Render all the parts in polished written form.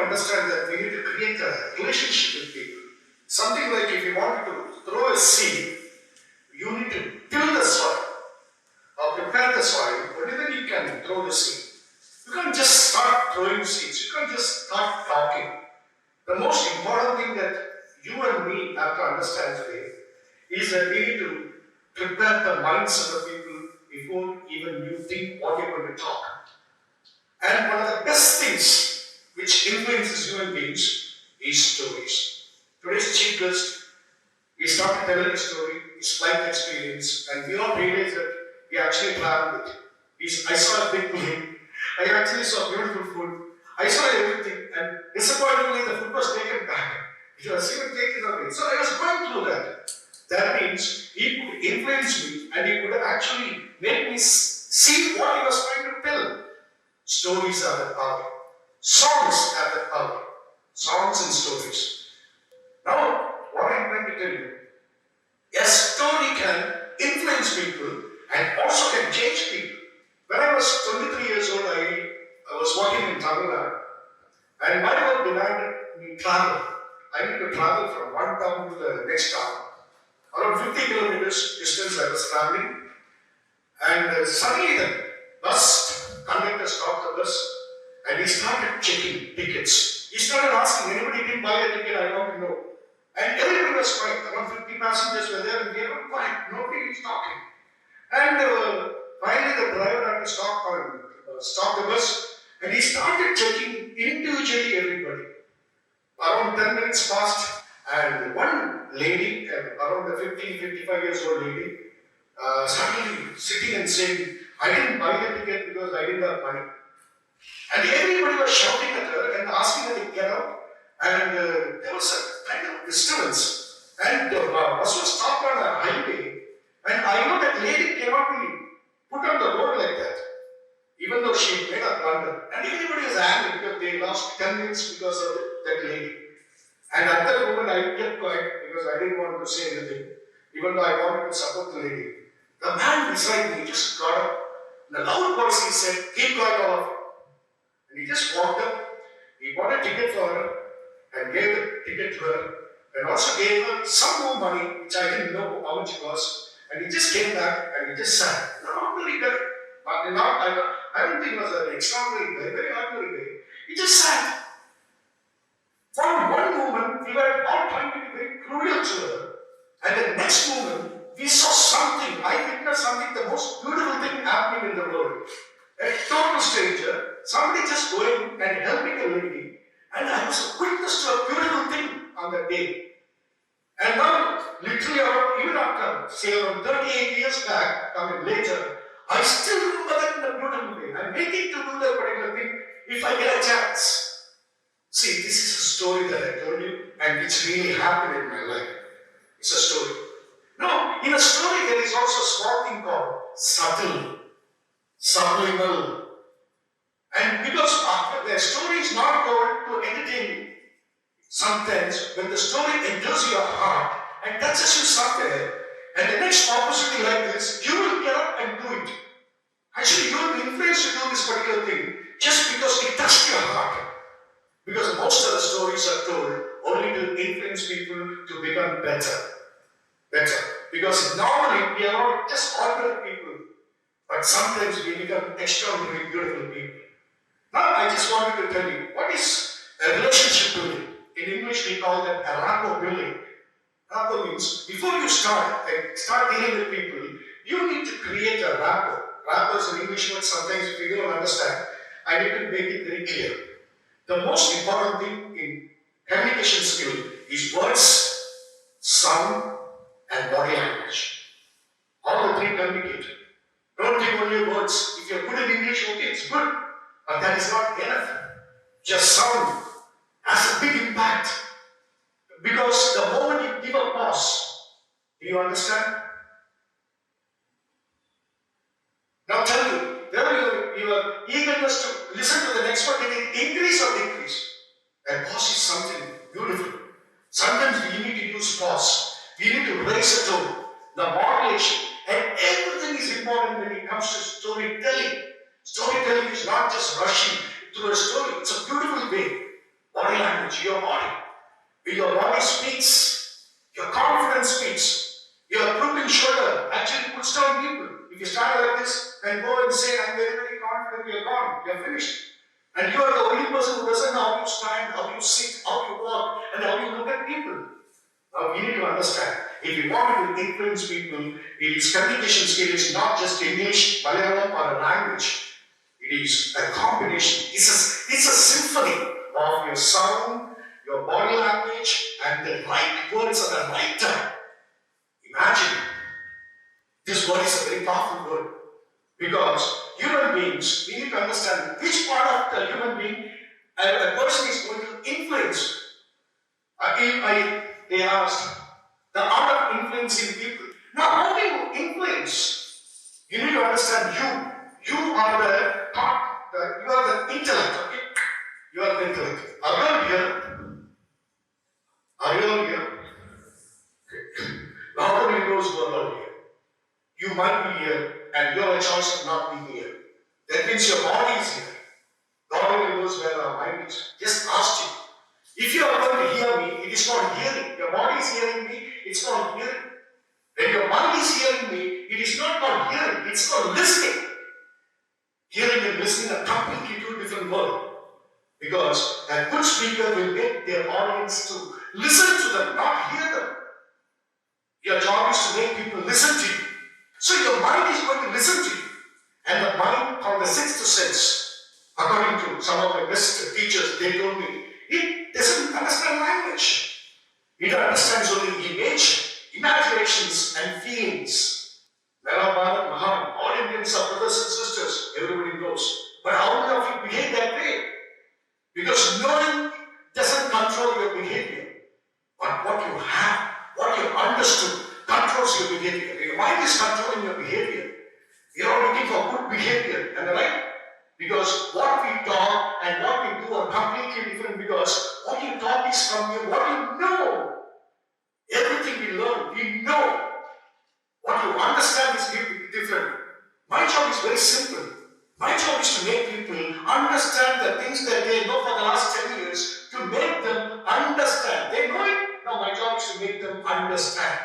understand that we need to create a relationship with people. Something like if you wanted to throw a seed, you need to till the soil or prepare the soil, only then you can throw the seed. You can't just start throwing seeds, you can't just start talking. The most important thing that you and me have to understand today is that we need to prepare the minds of the people before even you think what you're going to talk. And one of the best things which influences human beings is stories. Today's chief guest, he started telling a story, his life experience, and we all realized that he actually traveled it. I saw a big plane, I actually saw beautiful food, I saw everything, and disappointingly the food was taken back. It was even taken away. So I was going through that. That means he could influence me and he could actually make me see what he was trying to tell. Stories are the power. Songs are the power. Songs and stories. Now, what I'm going to tell you, a story can influence people and also can change people. When I was 23 years old, I was working in Tamil Nadu, and my work demanded me travel. I need to travel from one town to the next town. Around 50 kilometers distance I was traveling, and suddenly the bus conductor stopped the bus and he started checking tickets. He started asking, anybody didn't buy a ticket, I want to know. And everybody was quiet. Around 50 passengers were there and they were quiet. Nobody was talking. And finally the driver had to stop the bus, and he started checking individually everybody. Around 10 minutes passed, and one lady, around the 55 years old lady, suddenly sitting and saying, I didn't buy the ticket because I didn't have money. And everybody was shouting at her and asking her to get out. And there was a kind of disturbance. And the bus was stopped on a highway. And I know that lady cannot be put on the road like that, even though she made a blunder. And everybody was angry because they lost 10 minutes because of that lady. And at that moment I kept quiet because I didn't want to say anything, even though I wanted to support the lady. The man beside me just got up. In a loud voice he said, keep quiet all of you. And he just walked up, he bought a ticket for her and gave the ticket to her, and also gave her some more money, which I didn't know how much it was. And he just came back and he just sat. Not really good. I don't think it was an extraordinary day, very ordinary day. He just sat. For one moment, we were all trying to be very cruel to her. And the next moment, we saw something. I witnessed something, the most beautiful thing happening in the world. A total stranger, somebody just going and helping a lady. And I was a witness to a beautiful thing on that day. And now, literally, even after, say, around 38 years back, coming later, I still remember that in a beautiful way. I'm waiting to do that particular thing if I get a chance. See, this is a story that I told you, and it's really happened in my life. It's a story. No, in a story there is also a small thing called subtle, subliminal. And because the story is not going to entertain you, sometimes when the story enters your heart and touches you somewhere, and the next opportunity like this, you will get up and do it. Actually, you will be influenced to do this particular thing just because it touched your heart. Because most of the stories are told only to influence people to become better. Because normally we are all just ordinary people, but sometimes we become extraordinary beautiful people. Now I just wanted to tell you, what is a relationship building? In English we call that a rapport building. Rapport means before you start dealing with people, you need to create a rapport. Rapport is an English word, sometimes if you don't understand, I need to make it very clear. The most important thing in communication skill is words, sound, and body language. All the three communicate. Don't think only words. If you're good in English, okay, it's good. But that is not enough. Just sound has a big impact. Because the moment you give a pause, do you understand? Now tell me, whether your eagerness to listen to the next one, did it increase or decrease? And pause is something beautiful. Sometimes we need to use pause. We need to raise a tone, the modulation, and everything is important when it comes to storytelling. Storytelling is not just rushing through a story, it's a beautiful way. Body language, your body. When your body speaks, your confidence speaks. Your drooping shoulder actually puts down people. If you stand like this and go and say, I'm very, very confident, you're gone, you're finished. And you are the only person who doesn't know how you stand, how you sit, how you walk, and how you look at people. Now we need to understand, if you want to influence people, it is communication skill is not just English, Malayalam or a language. It is a combination. It's a symphony of your sound, your body language, and the right words at the right time. Imagine. This word is a very powerful word. Because human beings, we need to understand which part of the human being a person is going to influence. They asked, the art of influencing people. Now, how do you influence? You need to understand you. You are the part, you are the intellect, okay? You are the intellect. Are you all here? Are you all here? Okay. Now, how many of those who are all here? You might be here and you have a choice of not being here. That means your body is here. God only knows where our mind is. Just ask Him. If you are going to hear me, it is called hearing. Your body is hearing me, it's called hearing. When your mind is hearing me, it is not called hearing, it's called listening. Hearing and listening are completely two different words. Because a good speaker will get their audience to listen to them, not hear them. Your job is to make people listen to you. So your mind is going to listen to you. And the mind, called the sixth sense, according to some of my best teachers, they told me, it doesn't understand language. It understands only image, imaginations, and feelings. Mahabharata, Mahan, all Indians are brothers and sisters, everybody knows. But how many of you behave that way? Because knowing doesn't control your behavior. But what you have, what you understood, controls your behavior. Your mind is controlling your behavior. You are looking for good behavior, am I right? Because what we talk and what we do are completely different, because what you talk is from you, what you know. Everything we learn, we know. What you understand is different. My job is very simple. My job is to make people understand the things that they know for the last 10 years, to make them understand. They know it. Now my job is to make them understand.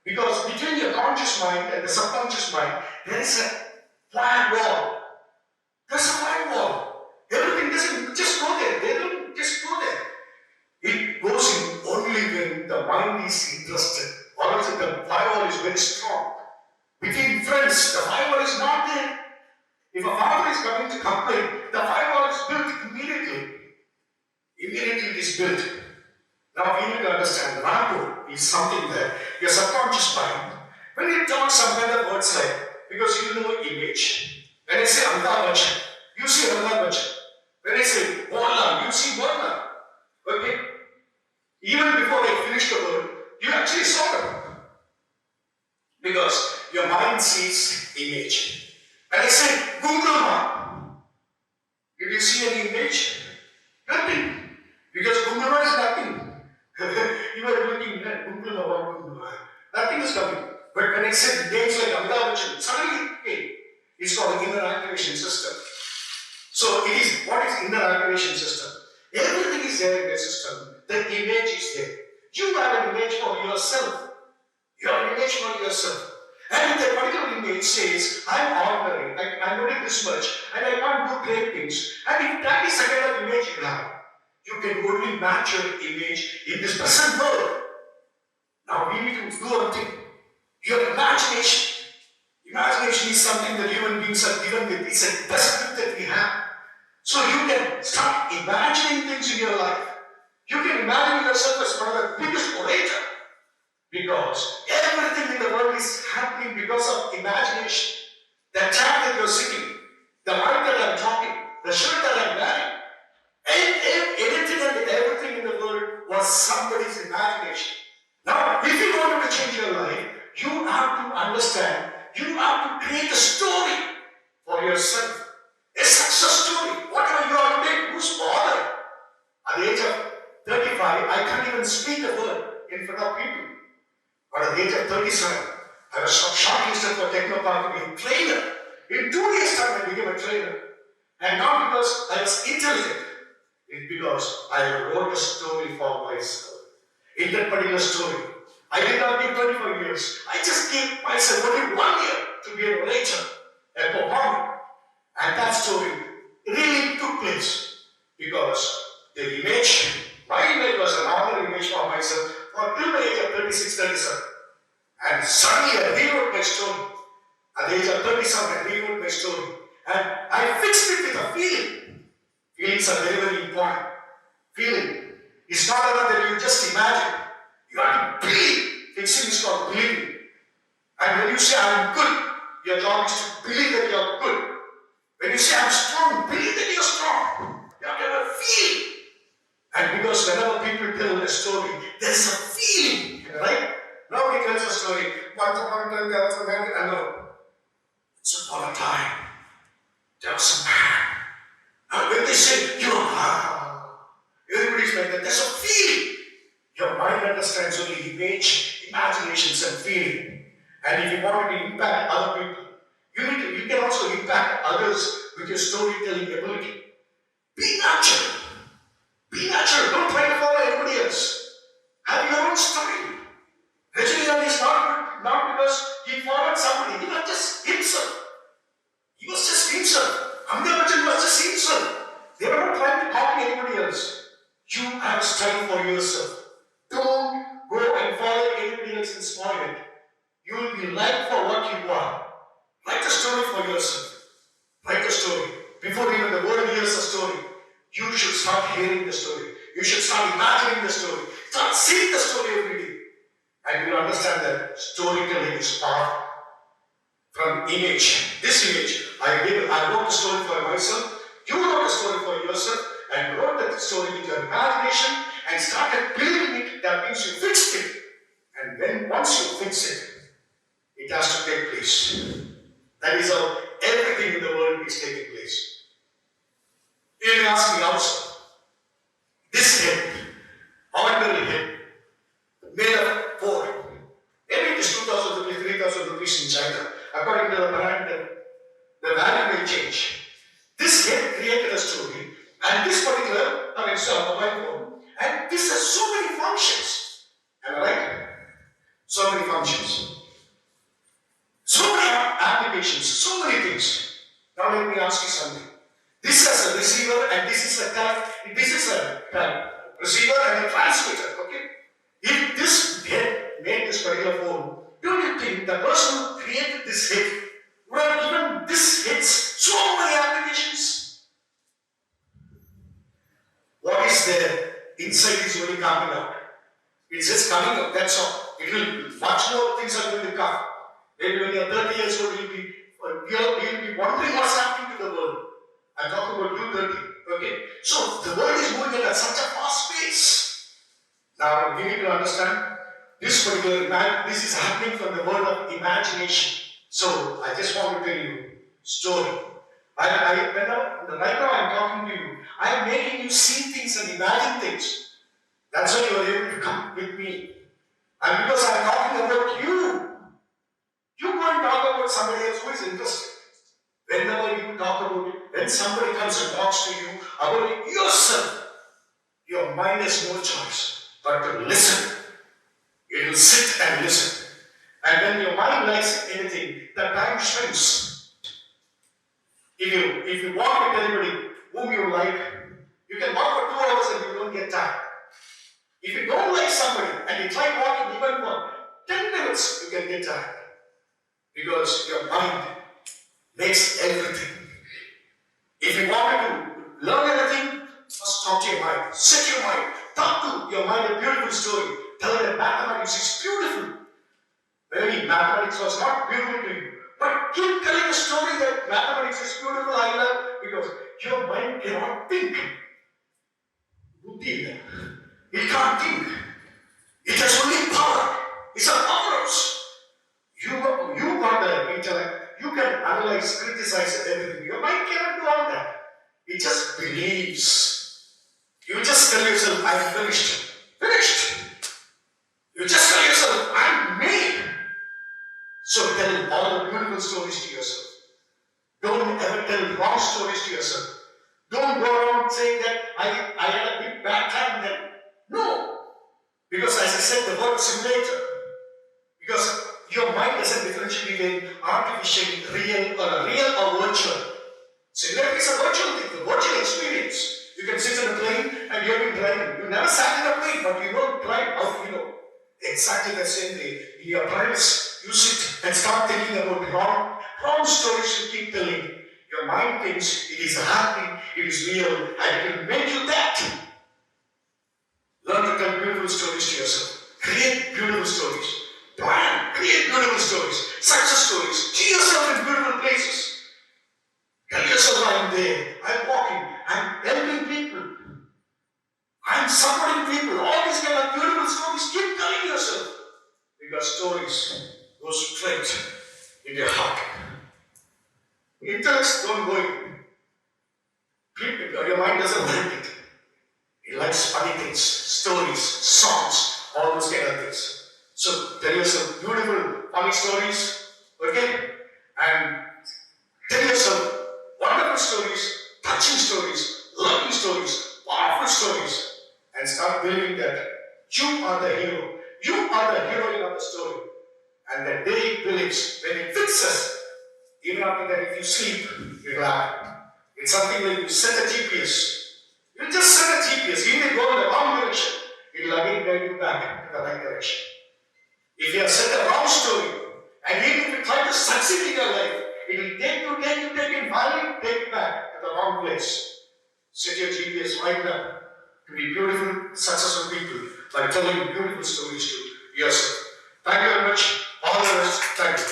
Because between your conscious mind and the subconscious mind, there is a fire wall. There's a fire wall. Everything doesn't just go there. They don't just go there. It goes in only when the mind is interested. Or else the firewall is very strong. Between friends, the firewall is not there. If a father is coming to complain, the firewall is built immediately. Immediately it is built. Now we need to understand rapport is something that your subconscious mind, when you talk some kind of words like, because you know image. When I say Amitabh, you see Amitabh. When I say Walla, you see Walla. Okay? Even before I finish the word, you actually saw them. Because your mind sees image. When I say Gungama, did you see any image? Nothing. Because Gungama is nothing. You are looking at Gungama. Nothing is coming. But when I said names like Amitabh Bachchan, suddenly it came. It's called inner activation system. So it is, what is inner activation system? Everything is there in the system. The image is there. You have an image for yourself. You have an image for yourself. And if the particular image says, I'm ordinary, I'm only this much, and I can't do great things. And if that is the kind of image you have, you can only match your image in this present world. Now we need to do one thing. Your imagination. Imagination is something that human beings are given with. It's a best gift that we have. So you can start imagining things in your life. You can imagine yourself as one of the biggest orator. Because everything in the world is happening because of imagination. The chair that you're sitting, the mic that I'm talking, the shirt that I'm wearing, anything and everything in the world was somebody's imagination. Now, if you want to change your life, you have to understand, you have to create a story for yourself. A success story. Whatever you are today, who's bothered? At the age of 35, I can't even speak a word in front of people. But at the age of 37, I was shortlisted for Technopark to be a trainer. In 2 years' time, I became a trainer. And not because I was intelligent. It's because I wrote a story for myself. In that particular story, I did not give 25 years. I just gave myself only 1 year to be a narrator, a proponent. And that story really took place because the image, my image was an ordinary image for myself for till the age of 36, 37. And suddenly I rewrote my story. At the age of 37, I rewrote my story. And I fixed it with a feeling. Feelings are very, very important. Feeling. It's not enough that you just imagine. You have to believe. Fixing is called believing. And when you say I'm good, your job is to believe that you're good. When you say I'm strong, believe that you're strong. You have to have a feeling. And because whenever people tell a story, there is a feeling, right? Nobody tells a story. Once upon a time there was a man, I know. Once upon a time, there was a man. And when they say, everybody's like that. There's a feeling. Your mind understands only image, imaginations, and feeling. And if you want to impact other people, you can also impact others with your storytelling ability. Be natural. Be natural. Don't try to follow everybody else. Have your own story. Rajinikanth is not because he followed somebody. He was just himself. He was just himself. Amitabh Bachchan was just himself. They were not trying to copy anybody else. You have a style for yourself. Don't go and follow anybody else and spoil it. You will be liked for what you are. Write a story for yourself. Write a story. Before even the world hears a story, you should start hearing the story. You should start imagining the story. Start seeing the story every day. And you will understand that storytelling is powerful. From image. This image, I wrote the story for myself. You wrote a story for yourself and wrote that story with your imagination and started building it. That means you fixed it. And then once you fix it, it has to take place. That is how everything in the world is taking place. You may ask me also, this head, ordinary head, made of gold. Maybe it is 2,000 rupees, 3,000 rupees in China. According to the brand, the value may change. This head created a story, and this particular, mobile phone, and this has so many functions. Am I right? So many functions. So many applications, so many things. Now let me ask you something. This has a receiver and this is a receiver and a transmitter, okay? If this head made this particular phone, don't you think the person who created this head would have given this head so many applications? What is there inside is only coming out. It's just coming out, that's all. It will, much more things are going to come. Maybe when you're 30 years old, you'll be wondering what's happening to the world. I'm talking about you 30. Okay? So the world is moving at such a fast pace. Now we need to understand this is happening from the world of imagination. So I just want to tell you story. Right now I'm talking to you. I am making you see things and imagine things. That's why you are able to come with me. And because I'm talking about you, you can't talk about somebody else who is interested. Whenever you talk about it, when somebody comes and talks to you about yourself, your mind has no choice but to listen. It will sit and listen. And when your mind likes anything, the time shrinks. If you walk with anybody whom you like, you can walk for 2 hours and you don't get tired. If you don't like somebody and you try walking even for 10 minutes, you can get tired. Because your mind makes everything. If you want to learn anything, first talk to your mind. Set your mind. Talk to your mind a beautiful story. Tell her that mathematics is beautiful. Maybe mathematics was not beautiful to you. But keep telling a story that mathematics is beautiful, I love, because your mind cannot think. It can't think. It has only power. It's a powerhouse. You got the intellect. You can analyze, criticize everything. Your mind cannot do all that. It just believes. You just tell yourself, I'm finished. Finished. You just tell yourself, I'm made. So tell all the beautiful stories to yourself. Don't ever tell wrong stories to yourself. Don't go around saying that I I had a big bad time then. No. Because as I said, the word simulator. Because your mind doesn't differentiate between artificial, real, or virtual. Simulator is a virtual thing, the virtual experience. You can sit in a plane and you have been driving. You never sat in a plane, but you don't drive. How do you know? Exactly the same way. In your prayers, you sit and start thinking about wrong stories you keep telling. Your mind thinks it is happening, it is real, and it will make you that. Learn to tell beautiful stories to yourself. Create beautiful stories. Plan, create beautiful stories. Success stories. See yourself in beautiful places. Tell yourself I'm there, I'm walking, I'm helping people, I'm supporting people. All these kind of beautiful stories, keep telling yourself. Because stories go straight into your heart. Intellects don't go in. People, your mind doesn't like it. It likes funny things, stories, songs, all those kind of things. So tell yourself beautiful, funny stories, okay? And tell yourself wonderful stories, touching stories, loving stories, powerful stories, and start believing that you are the hero. You are the heroine of the story. And the day it believes, when it fixes, even after that, if you sleep, it will happen. It's something like you set a GPS. You just set a GPS, even if you go in the wrong direction, it will again guide you back to the right direction. If you have set the wrong story, and even if you try to succeed in your life, it will take you, and finally take you back to the wrong place. Set your GPS right up to be beautiful, successful people by telling beautiful stories to yourself. Thank you very much. All the best. Thank you.